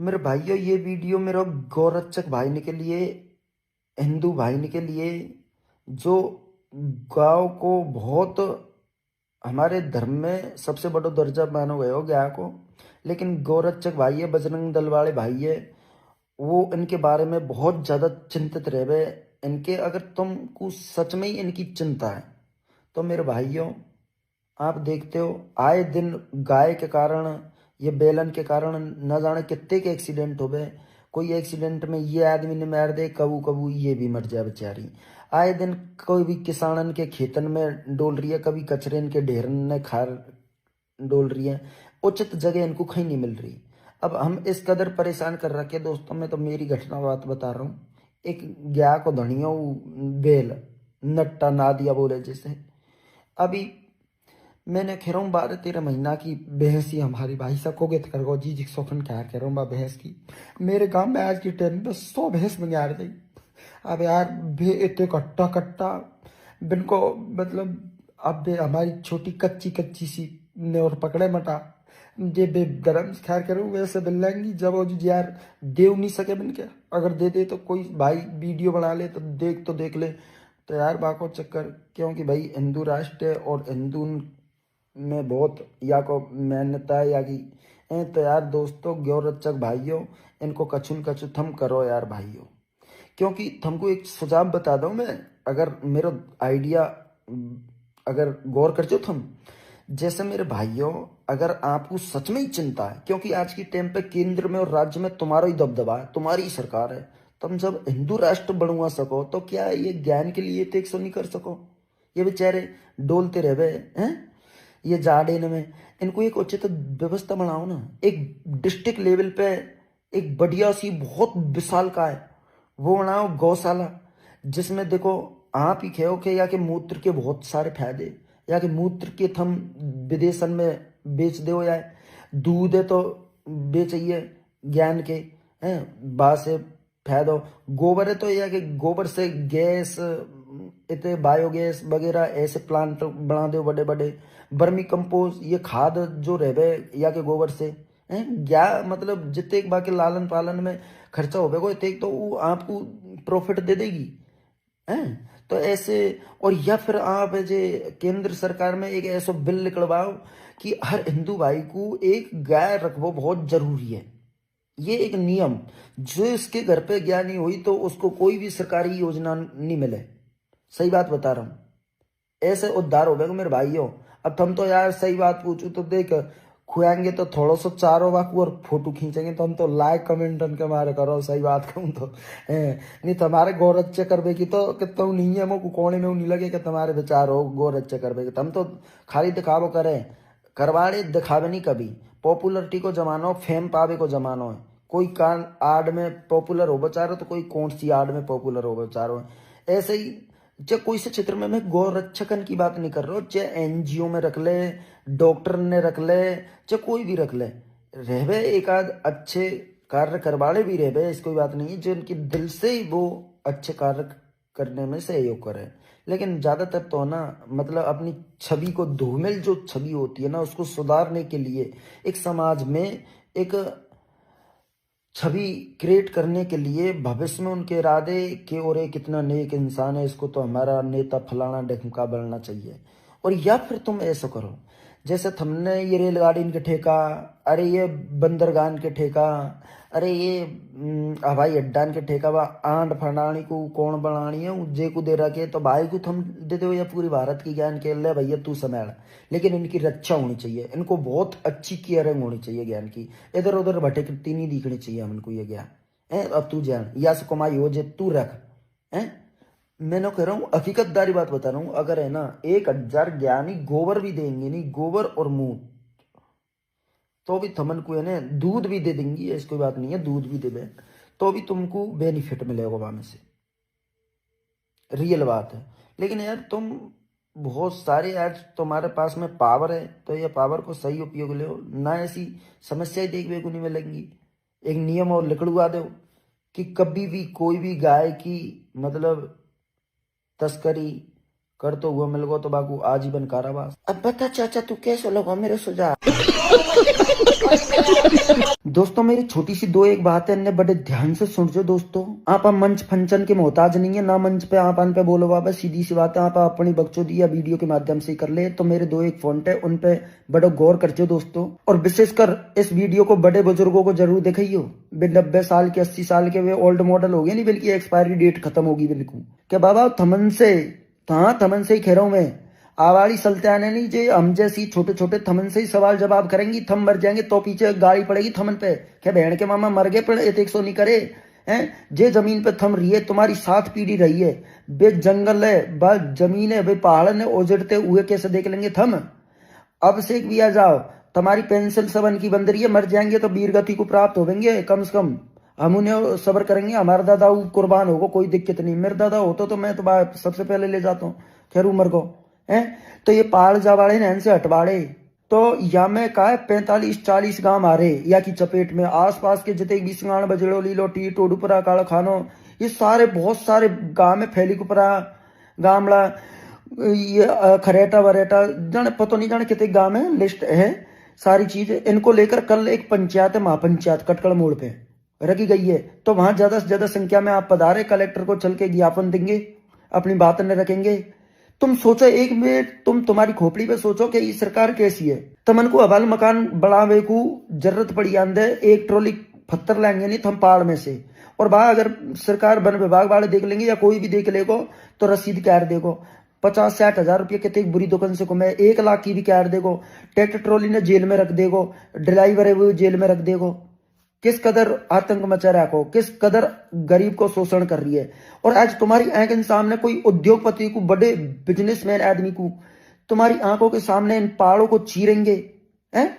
मेरे भाइयों, ये वीडियो मेरा गौरक्षक भाई के लिए, हिंदू भाई के लिए, जो गांव को बहुत हमारे धर्म में सबसे बड़ा दर्जा मानो गया हो गाय को, लेकिन गौरक्षक भाई है, बजरंग दल वाले भाई है, वो इनके बारे में बहुत ज्यादा चिंतित रहे। इनके अगर तुमको सच में ही इनकी चिंता है तो मेरे भाइयों, आप देखते हो आए दिन गाय के कारण, ये बेलन के कारण न जाने कितने के एक्सीडेंट हो गए। कोई एक्सीडेंट में ये आदमी ने मार दे, कबू कबू ये भी मर जाए बेचारी। आए दिन कोई भी किसानन के खेतन में डोल रही है, कभी कचरे इनके ढेरन ने खार डोल रही है, उचित जगह इनको कहीं नहीं मिल रही। अब हम इस कदर परेशान कर रखे दोस्तों, मैं तो मेरी घटना बात बता रहा हूँ। एक गाय को धनिया बेल नट्टा नादिया बोले जैसे, अभी मैंने कह रहा हूँ 12-13 महीना की भैंस ही हमारी भाई सकोगे तो करो जी सोखन क्या कह रहा हूँ भैंस की। मेरे गांव में आज की टाइम पे 100 भैंस में यार दी। अब यार भे इतने कट्टा कट्टा बिन को मतलब, अब बे हमारी छोटी कच्ची कच्ची सी ने और पकड़े मटा जे बे गरम खैर करूँ वैसे बिल लेंगी जब वो जो यार दे नहीं सके बिन के, अगर दे दे तो कोई भाई वीडियो बना ले तो देख ले। तो यार बाको चक्कर, क्योंकि भाई हिंदू राष्ट्र है और हिंदू में बहुत या को मान्यता है या की तो यार दोस्तों गौरक्षक भाइयों, इनको कछुन कछु थम करो यार भाइयों। क्योंकि तुमको एक सुझाव बता दूं मैं, अगर मेरा आइडिया अगर गौर कर जो तुम, जैसे मेरे भाइयों, अगर आपको सच में ही चिंता है, क्योंकि आज की टाइम पे केंद्र में और राज्य में तुम्हारा ही दबदबा है, तुम्हारी ही सरकार है, तुम जब हिंदू राष्ट्र बनवा सको तो क्या ये ज्ञान के लिए तो 100 नहीं कर सको? ये बेचारे डोलते रह गए हैं ये जाड़े में, इनको एक उचित व्यवस्था बनाओ ना। एक डिस्ट्रिक्ट लेवल पे एक बढ़िया सी बहुत विशाल का है वो बनाओ गौशाला, जिसमें देखो आप ही कहो के या के मूत्र के बहुत सारे फायदे, या के मूत्र के थम विदेशन में बेच दो, या दूध है तो बेचिए ज्ञान के हैं बात से फायदा। गोबर है तो या कि गोबर से गैस, इतने बायोगैस वगैरह ऐसे प्लांट बना दो बड़े बड़े। बर्मी कंपोस्ट ये खाद जो रहे या के गोबर से हैं क्या, मतलब जितने एक बाकी लालन पालन में खर्चा होगा इतने तो वो आपको प्रॉफिट दे देगी हैं। तो ऐसे, और या फिर आप जे केंद्र सरकार में एक ऐसा बिल निकलवाओ कि हर हिंदू भाई को एक गाय रखवो बहुत जरूरी है। ये एक नियम, जो इसके घर पे गाय नहीं हुई तो उसको कोई भी सरकारी योजना नहीं मिले। सही बात बता रहा हूँ, ऐसे उद्धार हो गए मेरे भाइयों। अब तुम तो यार सही बात पूछू तो देख, खुआएंगे तो थोड़ा सा चारों वाकू और फोटो खींचेंगे तो हम तो लाइक कमेंट उनके मारे करो, सही बात कहूँ तो नहीं तुम्हारे गौरच्चे करबे की तो कितना नहीं है मोको कोने में नहीं लगे कि तुम्हारे विचार हो गौरच्चे करबे की, तुम तो खाली दिखावो करें करवाड़े दिखावे नहीं कभी। पॉपुलरिटी को जमानो, फेम पावे को जमानो है। कोई कान आड़ में पॉपुलर हो बचा रहे तो कोई कौन सी आड़ में पॉपुलर हो बचा रहे। ऐसे ही चाहे कोई से क्षेत्र में, मैं गौरक्षकन की बात नहीं कर रहा हूँ, चाहे एनजीओ में रख ले, डॉक्टर ने रख ले, चाहे कोई भी रख ले, रहवे एक आध अच्छे कार्य करवाड़े भी रहवे, इसकोई बात नहीं है, जो उनकी दिल से ही वो अच्छे कार्य करने में सहयोग करे। लेकिन ज्यादातर तो ना मतलब अपनी छवि को धूमिल जो छवि होती है ना उसको सुधारने के लिए, एक समाज में एक छवि क्रिएट करने के लिए, भविष्य में उनके इरादे के और ये कितना नेक इंसान है, इसको तो हमारा नेता फलाना ढमका बनना चाहिए। और या फिर तुम ऐसा करो जैसे तुमने ये रेलगाड़ी के ठेका, अरे ये बंदरगाह के ठेका, अरे ये हवाई अड्डा के ठेका, वा आंड फंडानी को कौन बनानी है उज्जे को दे रखे तो भाई को तुम दे दो, या पूरी भारत की ज्ञान के ले भैया तू संभाल। लेकिन इनकी रक्षा होनी चाहिए, इनको बहुत अच्छी केयरिंग होनी चाहिए ज्ञान की, इधर उधर भटकती नहीं दिखनी चाहिए हमको ये ज्ञान है। अब तू जान या से कमाई हो जे तू रख है। मैं ना कह रहा हूँ, हकीकतदारी बात बता रहा हूँ, अगर है ना 1000 ज्ञानी गोबर भी देंगे नहीं, गोबर और मुंह तो भी थमन को है ना दूध भी दे देंगी, ऐसी कोई बात नहीं है, दूध भी देवे तो भी तुमको बेनिफिट मिलेगा वहां में से, रियल बात है। लेकिन यार तुम बहुत सारे आज तुम्हारे पास में पावर है तो ये पावर को सही उपयोग ले ना, ऐसी समस्याएं देखने को नहीं मिलेंगी। एक नियम और लिखवा दो कि कभी भी कोई भी गाय की मतलब तस्करी करते हुए मिल गो तो बाकू आजीवन कारावास। अब बता चाचा तू कैसे लगा मेरे सुझाव? दोस्तों मेरी छोटी सी दो एक बात है, इन्हें बड़े ध्यान से सुनजो दोस्तों। आप मंच फंक्शन के मोहताज नहीं है, ना मंच पे आप अन पे बोलो बाबा, सीधी सी बात है, आप अपनी बकचोदी या वीडियो के माध्यम से ही कर ले। तो मेरे दो एक फॉन्ट है, उन पे बड़ो गौर करजो दोस्तों, और विशेषकर इस वीडियो को बड़े बुजुर्गों को जरूर दिखाइयो। 90 साल के 80 साल के वे ओल्ड मॉडल हो गए नहीं, बल्कि एक्सपायरी डेट खत्म होगी बिल्कुल। क्या बाबा थमन से, हाँ थमन से ही कह रहा हूं मैं, आवाली सल्ताने नहीं जे हम जैसी छोटे छोटे थमन से ही सवाल जवाब करेंगी, थम मर जाएंगे तो पीछे गाड़ी पड़ेगी थमन पे। क्या बहन के मामा मर गए पर 100 नहीं करे हैं? जे जमीन पे थम रही है तुम्हारी 7 पीढ़ी रही है, बे जंगल है, बस जमीन है, बे पहाड़ ने उजड़ते हुए कैसे देख लेंगे थम? अब से भी आ जाओ, तुम्हारी पेंसिल सबन की बंद रही है, मर जाएंगे तो वीर गति को प्राप्त होंगे कम से कम। हम उन्हें सब्र करेंगे, हमारा दादा कुर्बान होगा, कोई दिक्कत नहीं। मेरा दादा होता तो मैं तो सबसे पहले ले जाता हूँ खैर उम्र को है। तो ये पहाड़ जावाड़े ने इनसे हटवाड़े तो या में का 45-40 गांव आ रहे या की चपेट में। आसपास के जितने भी सिंगाण बजड़ो लीलोटी टोडुपुरा काला खानो, ये सारे बहुत सारे गांव में फैली कुपरा गामड़ा, ये खरेटा वरेटा जाने पता नहीं जाने कितने गांव में लिस्ट है सारी चीज। इनको लेकर कल एक पंचायत है, महापंचायत कटकड़ मोड़ पे रखी गई है। तो वहां ज्यादा से ज्यादा संख्या में आप पधारे, कलेक्टर को चल के ज्ञापन देंगे, अपनी बात न रखेंगे। तुम सोचो एक मिनट, तुम्हारी खोपड़ी पे सोचो कि ये सरकार कैसी है। तमन को हवाल मकान बढ़ावे को जरूरत पड़ी आंदे, 1 ट्रॉली पत्थर लाएंगे नहीं थम पहाड़ में से, और वहां अगर सरकार वन विभाग वाले देख लेंगे या कोई भी देख लेगो तो रसीद कैर देगो 50-60 हजार रुपये कितने बुरी दुकान से कमाए, 1 लाख की भी कैर देगो। ट्रैक्टर ट्रॉली ने जेल में रख देगो, ड्राइवर है वो जेल में रख देगो। किस कदर आतंक मचा रहा को, किस कदर गरीब को शोषण कर रही है। और आज तुम्हारी आंख के सामने कोई उद्योगपति को, बड़े बिजनेसमैन आदमी को तुम्हारी आंखों के सामने इन पहाड़ों को चीरेंगे हैं?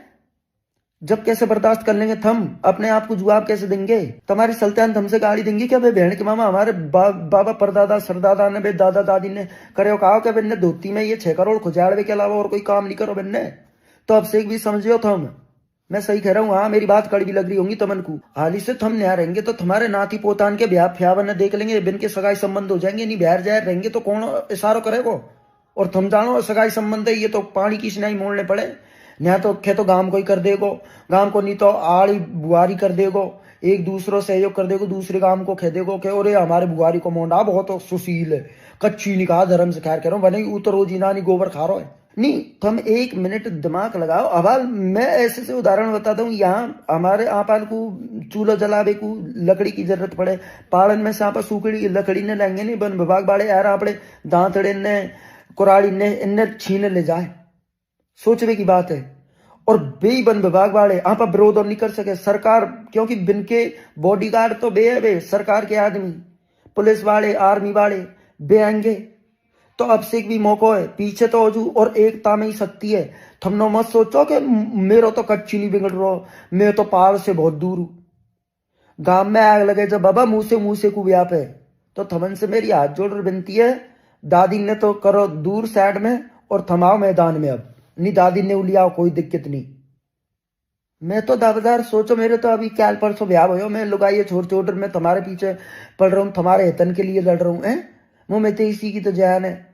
जब कैसे बर्दाश्त कर लेंगे थम, अपने आप को जवाब कैसे देंगे? तुम्हारी सल्तनत हमसे गाली देंगी क्या? भाई बहन के मामा हमारे बाबा परदादा सरदादा ने, दादा दादी ने करे कहा क्या बिन्ने धोती में ये 6 करोड़ खुजाड़वे के अलावा और कोई काम नहीं करो बिन्ने। तो अब से एक भी समझियो थम, मैं सही कह रहा हूँ। हाँ मेरी बात कड़वी लग रही होंगी तमन को, हाली से थम नया रहेंगे तो तुम्हारे नाती पोतान के ब्याह फ्यावन देख लेंगे, बिन के सगाई संबंध हो जाएंगे। नहीं बिहार जाए रहेंगे तो कौन इशारो करेगो? और थम जानो सगाई संबंध है ये तो पानी की सिनाई मोड़ने पड़े, नया तो खे तो गांव को ही कर देगो, गांव को नहीं तो आड़ी बुआरी कर देगो, एक दूसरों सहयोग कर देगो, दूसरे गांव को कह देगो कि और हमारे बुआरी को मोंडा बहुत सुशील है, कच्ची निकाह धर्म से खैर कह रहा हूँ, बने उतर रोज नानी गोबर खा रहा है। नहीं तुम 1 मिनट दिमाग लगाओ। अवाल मैं ऐसे से उदाहरण बताता हूँ, यहाँ हमारे आपाल को चूल्हा जलावे को लकड़ी की जरूरत पड़े, पालन में से आप सूखड़ी लकड़ी ने लेंगे नहीं, वन विभाग वाले यार आपड़े दांतड़े ने कुराड़ी ने इन्हें छीन ले जाए, सोचने की बात है। और बे वन विभाग वाले आप विरोध और नहीं कर सके सरकार, क्योंकि बिन के बॉडीगार्ड तो बे है, बे सरकार के आदमी, पुलिस वाले आर्मी वाले बे आएंगे। तो अब से भी मौका है, पीछे तो हो और एकता में ही शक्ति है। थमनो मत सोचो कि मेरा तो कच्ची नहीं बिगड़ रहा, मैं तो पहाड़ से बहुत दूर हूं, गांव में आग लगे जब बाबा मुंह से को व्याप है। तो थमन से मेरी हाथ जोड़ विनती है, दादी ने तो करो दूर साइड में और थमाओ मैदान में। अब नहीं दादी ने उलियाओ, कोई दिक्कत नहीं। मैं तो दावेदार सोचो, मेरे तो अभी कैल परसों ब्याह हो, मैं लुगाइए छोड़ मैं तुम्हारे पीछे पड़ रहा हूँ, तुम्हारे हितन के लिए लड़ रहा हूँ। मुंह में तो इसी की तो जान है।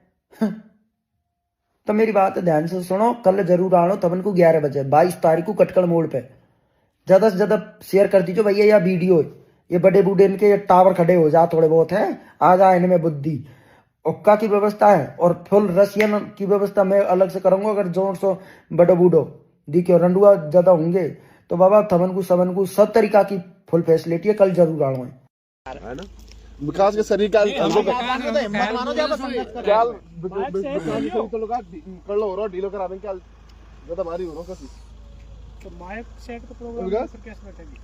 तो मेरी बात ध्यान से सुनो, कल जरूर आनो तमन को 11 बजे 22 तारीख को कटकड़ मोड़ पे। ज्यादा से ज्यादा शेयर कर दीजिए भैया या वीडियो, ये बड़े बूढ़े इनके ये टावर खड़े हो जा थोड़े बहुत है, आ जा इनमें बुद्धि। उक्का की व्यवस्था है और फुल रसियन की व्यवस्था मैं अलग से करूंगा। अगर जोर सो बड़ो बूढ़ो देखियो रंडुआ ज्यादा होंगे तो बाबा थमन को सबन को सब तरीका की फुल फैसिलिटी है, कल जरूर आनो है ना। विकास के शरीर का कर लो ढीलो करा दें क्या ज्यादा भारी हो रहा कसी तो माइक सेट का प्रोग्राम सर कैसे बैठेगी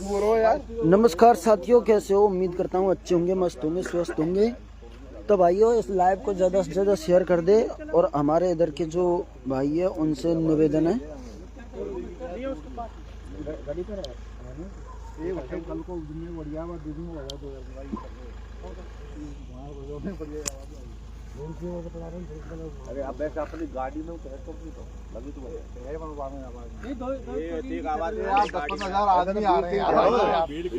वो रो यार। नमस्कार साथियों, कैसे हो? उम्मीद करता हूँ अच्छे होंगे, मस्त होंगे, स्वस्थ होंगे। तो भाइयों इस लाइव को ज़्यादा से ज़्यादा शेयर कर दे, और हमारे इधर के जो भाई है उनसे निवेदन है कल को बढ़िया अरे आप वैसे अपनी गाड़ी में तो लगी तो ठीक आवाज है। आप 10-15,000 आदमी आ रहे हैं भीड़ के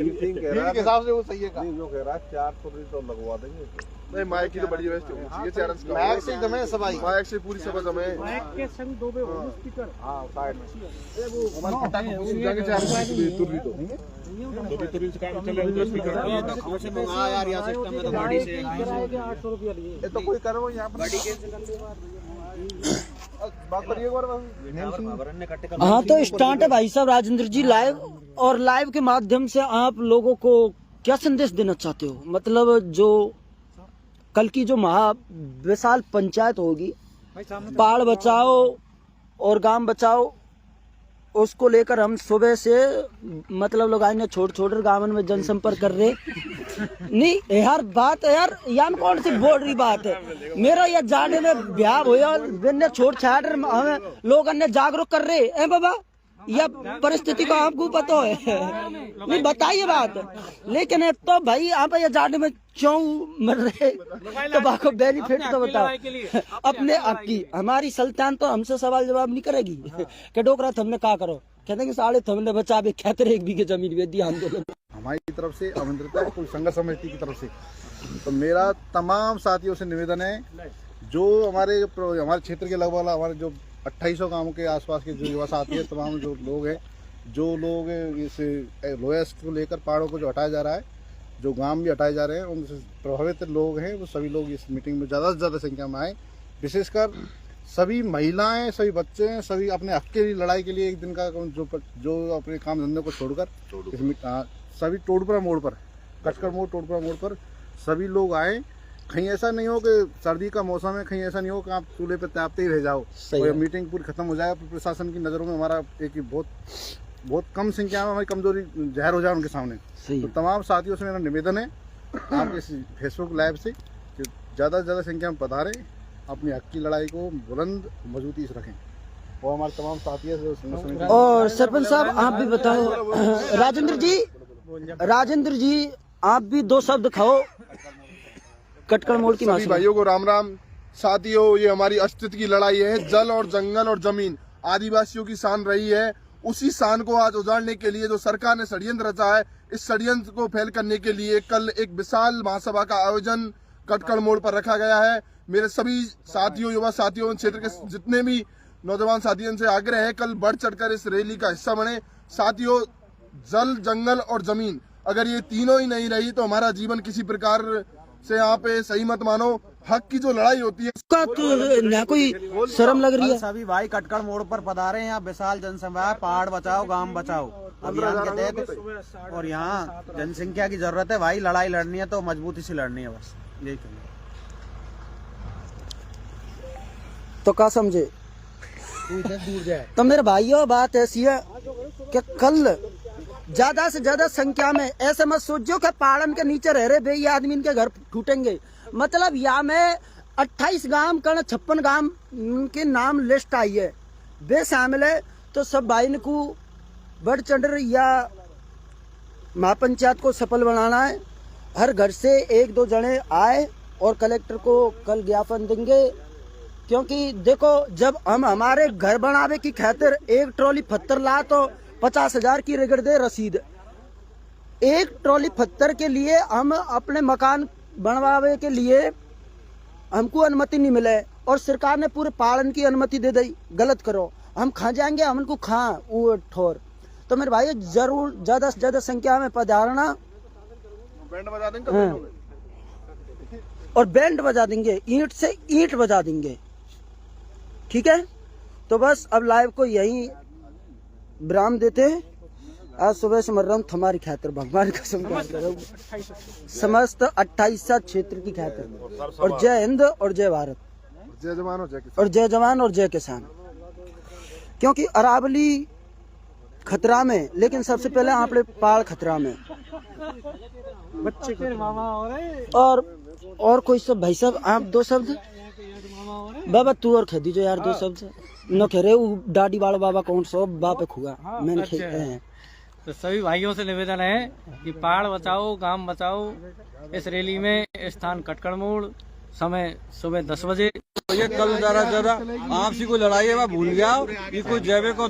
हिसाब से वो सही है। नहीं जो कह रहा है 400 तो लगवा देंगे। नहीं माइक की तो बड़ी व्यवस्था है। चैलेंज का माइक से जमे सभाई, माइक से पूरी सभा जमे, माइक के संग दो बे स्पीकर। हां साइड में ये वो हमारे फटाके जाके 400 तुरी तो दो बे तुरी से काम चल रहा है। स्पीकर ये तो कौन से मंगा यार यहां सिस्टम में तो गाड़ी से 800 रुपया लिए। ये तो कोई करो यहां पर गाड़ी कैंसिल कर दे बात करिए एक बार। हाँ तो स्टार्ट है भाई साहब राजेंद्र जी लाइव, और लाइव के माध्यम से आप लोगों को क्या संदेश देना चाहते हो? मतलब जो कल की जो महा विशाल पंचायत होगी, पहाड़ बचाओ और गांव बचाओ, उसको लेकर हम सुबह से मतलब लोग आए छोड़ गाँव में जनसंपर्क कर रहे। नहीं यार बात है यार, यान कौन सी बोल रही बात है? मेरा यह जाने में ब्याह हुआ बिन्ने छोड़ छाड़ हमें लोग अन्य जागरूक कर रहे हैं बाबा। यह परिस्थिति को आपको पता है, नहीं बताइए बात। लेकिन एक तो भाई आप यह जाने में क्यों मर रहे, तो आपको बेनिफिट तो बताओ अपने आपकी। हमारी सुल्तान तो हमसे सवाल जवाब नहीं करेगी कि डोकरा हमने क्या करो, कहते साढ़े हमने बचा भी कहते 1 बीघे जमीन बेच दी आंदोलन। हमारी तरफ से अमृता कोई संघर्ष समिति की तरफ से तो मेरा तमाम साथियों से निवेदन है, जो हमारे क्षेत्र के लगभग हमारे जो 2800 गांवों के आसपास के जो युवा साथी है, तमाम जो लोग हैं, जो लोग इस लोएस्ट को लेकर पहाड़ों को जो हटाया जा रहा है, जो गांव भी हटाए जा रहे हैं, उनसे प्रभावित लोग हैं, वो सभी लोग इस मीटिंग में ज़्यादा से ज़्यादा संख्या में आए। विशेषकर सभी महिलाएं, सभी बच्चे हैं, सभी अपने हक के लिए लड़ाई के लिए एक दिन का जो अपने काम धंधे को छोड़कर सभी टोडपुरा मोड़ पर, कचकर मोड़, टोडपुरा मोड़ पर सभी लोग आए। कहीं ऐसा नहीं हो कि सर्दी का मौसम है, कहीं ऐसा नहीं हो कि आप चूल्हे पे तापते ही रह जाओ और मीटिंग पूरी खत्म हो जाए। प्रशासन की नज़रों में हमारा एक बहुत कम संख्या में हमारी कमजोरी जाहिर हो जाए उनके सामने। तो तमाम साथियों से मेरा निवेदन है आप इस फेसबुक लाइव से ज़्यादा से ज़्यादा संख्या में पधारें, अपनी हक की लड़ाई को बुलंद मजबूती से रखें। और हमारे तमाम साथी है। और सरपंच साहब आप भी बताओ, राजेंद्र जी आप भी 2 शब्द खाओ कटकड़ मोड़ की सभी भाइयों को राम राम। साथियों, ये हमारी अस्तित्व की लड़ाई है। जल और जंगल और जमीन आदिवासियों की शान रही है, उसी शान को आज उजाड़ने के लिए जो सरकार ने षड्यंत्र रचा है, इस षड्यंत्र को फैल करने के लिए कल एक विशाल महासभा का आयोजन कटकड़ मोड़ पर रखा गया है। मेरे सभी साथियों, युवा साथियों, क्षेत्र के जितने भी नौजवान साथियों से आग्रह है, कल बढ़ चढ़कर इस रैली का हिस्सा बने। साथियों, जल, जंगल और जमीन अगर ये तीनों ही नहीं रही तो हमारा जीवन किसी प्रकार से यहाँ पे सही मत मानो। हक की जो लड़ाई होती है ना कोई शर्म लग रही है। सभी भाई कटकड़ मोड़ पर पधारे हैं। यहाँ विशाल जनसभा, पहाड़ बचाओ गांव बचाओ अभियान के तहत, और यहाँ जनसंख्या की जरूरत है भाई। लड़ाई लड़नी है तो मजबूती से लड़नी है, बस यही कहना। तो क्या समझे तो मेरे भाइयों, बात ऐसी है कि कल ज्यादा से ज्यादा संख्या में ऐसे मत सोचो कि पहाड़न के नीचे रह रहे बे आदमी इनके घर टूटेंगे। मतलब यहाँ में 28 गांव कर्ण 56 गांव के नाम लिस्ट आई है, वे शामिल है। तो सब भाई को बढ़ चढ़ या महापंचायत को सफल बनाना है। हर घर से 1-2 जने आए और कलेक्टर को कल ज्ञापन देंगे, क्योंकि देखो जब हम हमारे घर बनावे की खातिर 1 ट्रॉली पत्थर ला तो 50,000 की रगड़ दे रसीद। 1 ट्रॉली पत्थर के लिए हम अपने मकान बनवावे के लिए हमको अनुमति नहीं मिले, और सरकार ने पूरे पालन की अनुमति दे दी। गलत करो हम खा जाएंगे, हम उनको खा वो ठोर। तो मेरे भाई जरूर ज्यादा से ज्यादा संख्या में पधारना, बैंड बजा देंगे। हाँ। और बैंड बजा देंगे, ईंट से ईंट बजा देंगे, ठीक है। तो बस अब लाइव को यही विराम देते हैं। आज सुबह से मर रहा हूँ तुम्हारी खातिर, भगवान कसम समस्त 28 क्षेत्र की खातिर। और जय हिंद और जय भारत, जय जवान और जय किसान, और जय जवान और जय किसान। क्योंकि अरावली खतरा में, लेकिन सबसे पहले आपने पहाड़ खतरा में। बच्चे और कोई सब भाई साहब आप 2 शब्द बाबा तू और कह दीजिए यार 2 शब्द न कह रहे वो दाढ़ी वाला बाबा कौन सो बाप खुआ मैंने अच्छा। तो सभी भाइयों से निवेदन है कि पहाड़ बचाओ गांव बचाओ। इस रैली में स्थान कटकड़ मोड़, समय सुबह 10 बजे। तो ये कल जरा आपसी कोई लड़ाई है मैं भूल गया, ये कोई जैविक और